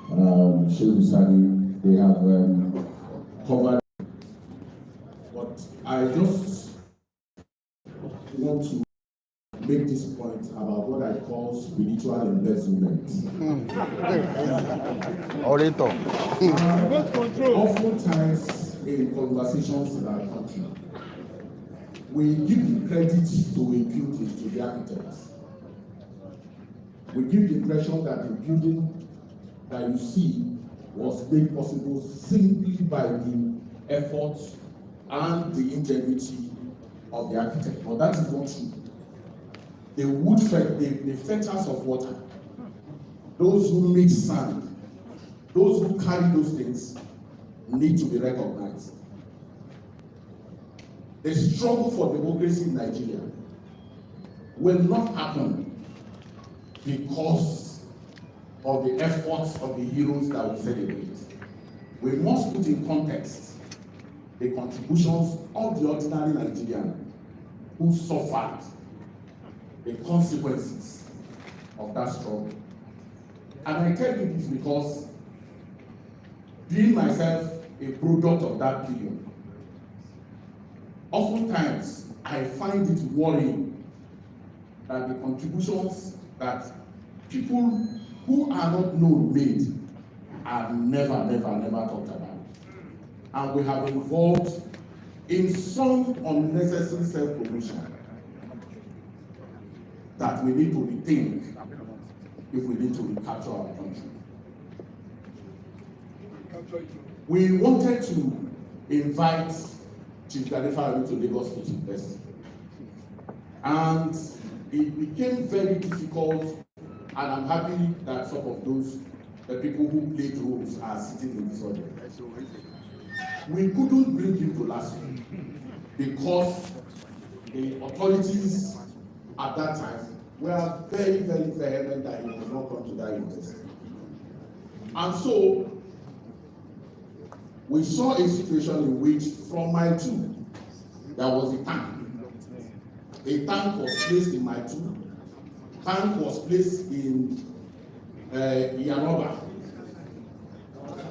They have covered. But I just want to make this point about what I call spiritual embezzlement. Oftentimes in conversations in our country, we give the credit to impute it to the architects. We give the impression that the building that you see was made possible simply by the efforts and the ingenuity of the architect. But that is not true. The fetchers of water, those who mix sand, those who carry those things need to be recognized. The struggle for democracy in Nigeria will not happen because of the efforts of the heroes that we celebrate. We must put in context the contributions of the ordinary Nigerian who suffered the consequences of that struggle. And I tell you this because being myself a product of that period, oftentimes I find it worrying that the contributions that people who are not known made are never talked about. And we have involved in some unnecessary self-promotion that we need to rethink if we need to recapture our country. We wanted to invite Chief Gani Fawehinmi to Lagos State University, and it became very difficult, and I'm happy that some of those the people who played roles are sitting in this audience. We couldn't bring him to last week because the authorities at that time were very vehement that he would not come to that university. And so we saw a situation in which from Mile 2 there was a tank. A tank was placed in Mile 2. Tank was placed in Yanoba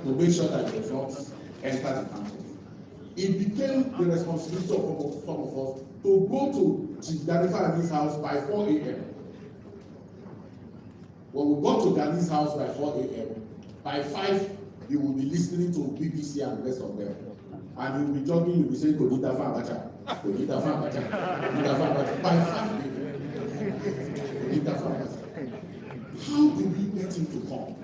to make sure that it does not enter the campus. It became the responsibility of some of us to go to Chief Gani Fawehinmi's house by 4 a.m. When we got to Gani's house by 4 a.m., by 5, you will be listening to BBC and the rest of them. And you will be jogging, you will be saying, Kodita Fabacha, Kodita Fabacha, Kodita Fabacha. By 5 a.m., Kodita Fabacha. How did we get him to come?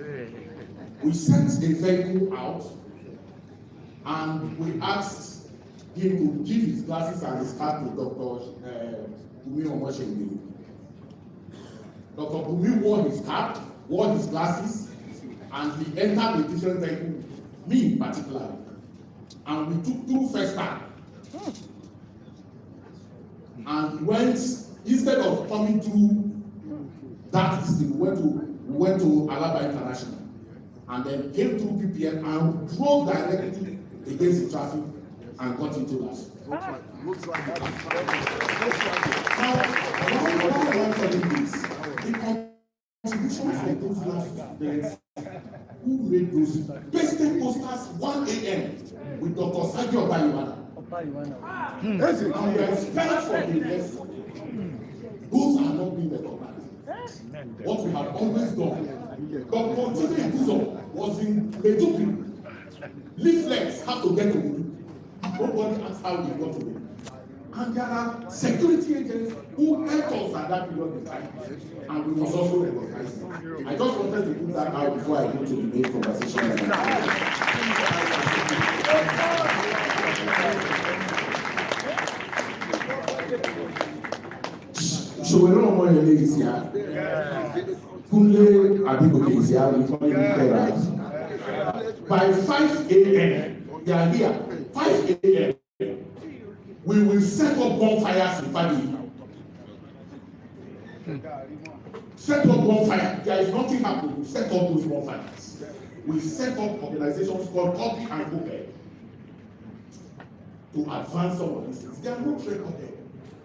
We sent a vehicle out and we asked him to give his glasses and his card to Dr. Bumi Omoshengi. Dr. Bumi wore his cap, wore his glasses, and he entered a different vehicle, me in particular. And we took through first time. And went, instead of coming through that distance, we went to Alaba International. And then came through PPN and drove directly against the traffic and got into last. Now, why am I telling this? The contributions of those last students who made those pasted posters 1 a.m. with Dr. Sergio Obayiwana. And we are expelled from the university. Those are not being recognized. What we have always done. Dr. Tinubu was in Meduguri. Leaflets have to get to him. Nobody asked how he got to him. And there are security agents who helped us at that period of time. And we must also recognize them. I just wanted to put that out before I go to the main conversation. So we don't want to ladies here. Kunle Abigoke is here, we call him by 5 a.m., they are here. 5 a.m., we will set up bonfires in Fadi. Set up bonfire. There is nothing happening. We set up those bonfires. We set up organizations called Copy and Copy to advance some of these things. They are not recorded,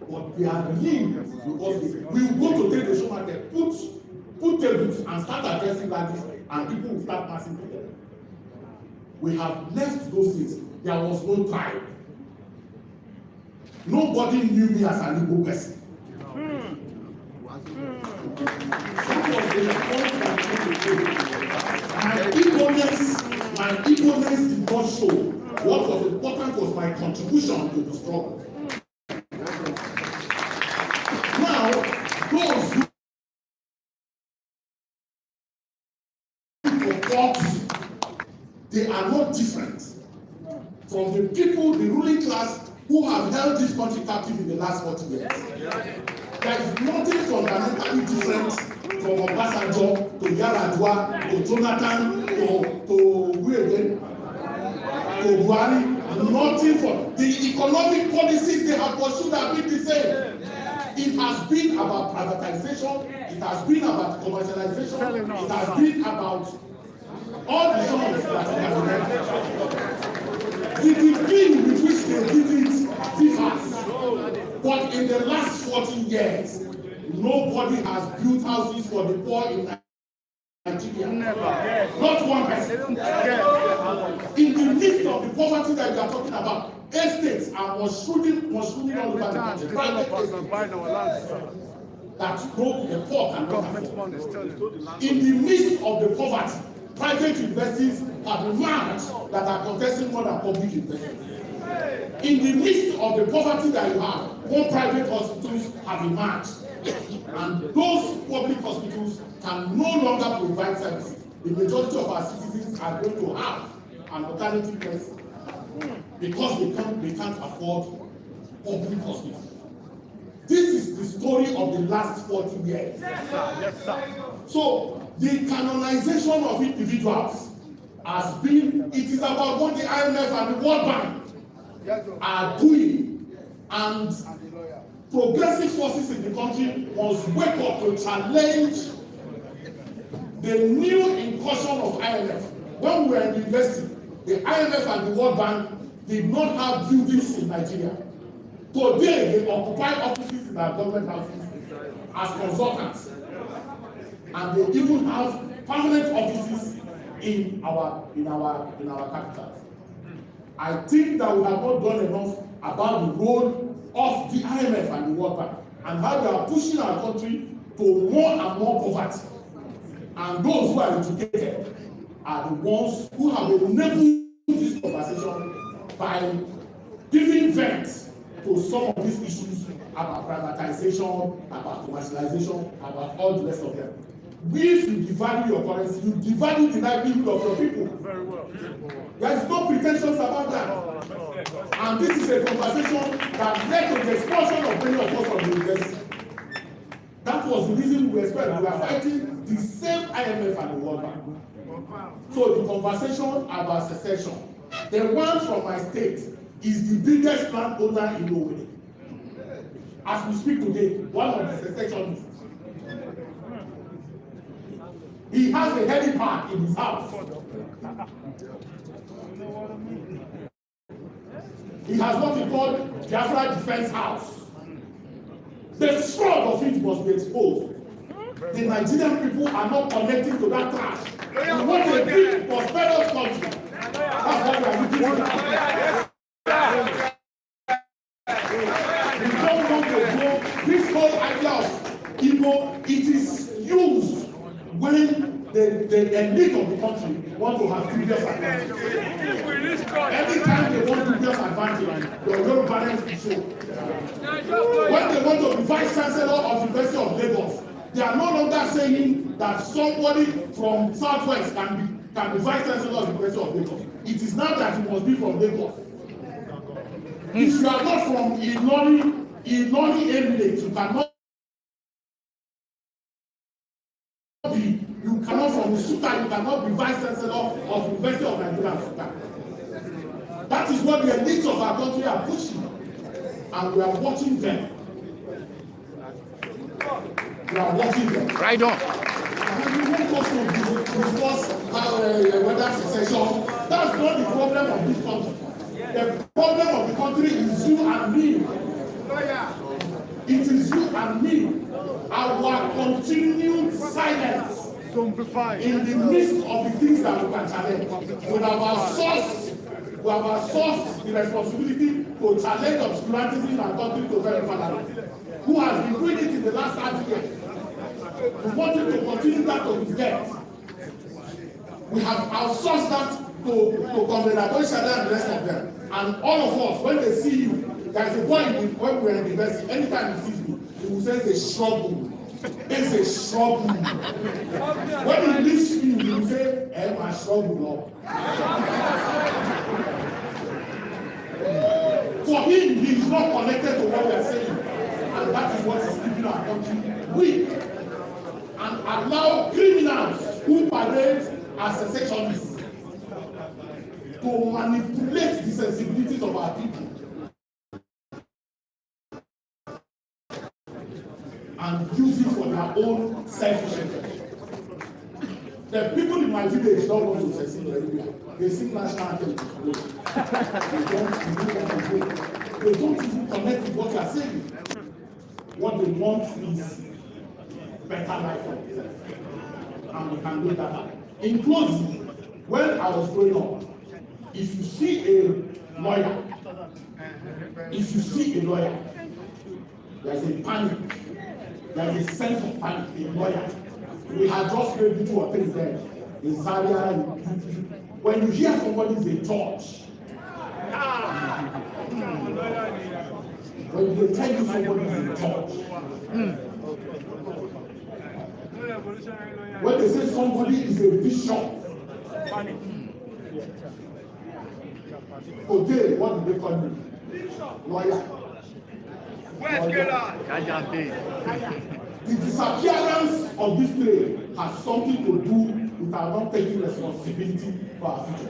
but they are linked because we will go to take the show market, put tables and start addressing that and people will start passing to them. We have left those things. There was no tribe. Nobody knew me as an Igbo person. My Igbo-ness did not show. What was important was my contribution to the struggle. Now, those who forgot, they are not different from the people, the ruling class, who have held this country captive in the last 40 years. There is nothing fundamentally different from Obasanjo to Yar'Adua to Jonathan to who again? To Buhari. Nothing for the economic policies they have pursued have been the same. It has been about privatization, it has been about commercialization, it has been about all the songs that we have read. The degree with which they did it differs. But in the last 14 years, nobody has built houses for the poor in Nigeria. Never. Not one person. In the midst of the poverty that we are talking about, estates are mushrooming all over the country. That no, the poor cannot afford. In the midst of the poverty, private universities have emerged that are contesting more than public universities. In the midst of the poverty that you have, more private hospitals have emerged. And those public hospitals can no longer provide services. The majority of our citizens are going to have an alternative medicine because they can't afford public hospitals. This is the story of the last 40 years. Yes, sir. Yes, sir. So the canonization of individuals has been, it is about what the IMF and the World Bank are doing, and progressive forces in the country must wake up to challenge the new incursion of IMF. When we were in the university, the IMF and the World Bank did not have buildings in Nigeria. Today, they occupy offices in our government houses as consultants, and they even have permanent offices in our capitals. I think that we have not done enough about the role of the IMF and the World Bank and how they are pushing our country to more and more poverty. And those who are educated are the ones who have enabled this conversation by giving vent to some of these issues about privatization, about commercialization, about all the rest of them. If you devalue your currency, you devalue the livelihood of your people. Very well. There is no pretensions about that. And this is a conversation that led to the expulsion of many of us from the university. That was the reason we expect we are fighting the same IMF and the World Bank. So the conversation about secession, the one from my state is the biggest landowner in Owerri. As we speak today, one of the secessionists. He has a helipad in his house. He has what he called Biafra Defense House. The fraud of it must be exposed. The Nigerian people are not connecting to that trash. We want a big, prosperous country. That's what we are looking for. We don't want to go. This whole idea of Igbo, it is used when the elite of the country want to have previous advantage. Anytime they want previous advantage, your real balance will show. When they want to be vice chancellor of the University of Lagos, they are no longer saying that somebody from Southwest can be vice chancellor of the University of Lagos. It is now that you must be from Lagos. If you are not from Ilori Emirate, you cannot be. You cannot from Nsukka, you cannot be vice chancellor of the University of Nigeria Nsukka. That is what the elites of our country are pushing, and we are watching them. We are watching them. Right on. And we want us to discuss whether secession. That's not the problem of this country. The problem of the country is you and me. It is you and me. Our continued silence In the midst of the things that we can challenge, we have outsourced the responsibility to challenge obscurantism in our country to very father, who has been doing it in the last 30 years. We want him to continue that to his death. We have outsourced that to Comrade and the rest of them. And all of us, when they see you, there's a boy when we were in the university, anytime he sees me, he will say it's a struggle. It's a struggle. When he leaves me, he will say, my struggle, Lord. For him, he is not connected to what we are saying. And that is what is keeping our country weak. And allow criminals who parade as secessionists to manipulate the sensibilities of our people and use it for their own selfish interest. The people in my village don't want to succeed anywhere. They sing national anthem. They don't even connect with what you are saying. What they want is better life for themselves. And we can do that. In closing, when I was growing up, if you see a lawyer, there's a panic, there's a sense of panic in lawyer. We had just maybe 2 or 3 there. In Zaria, when you hear somebody is a judge, when they tell you somebody is a judge, when they say somebody is a bishop, today, what do they call you? Lawyer. The disappearance of this trade has something to do with our not taking responsibility for our future.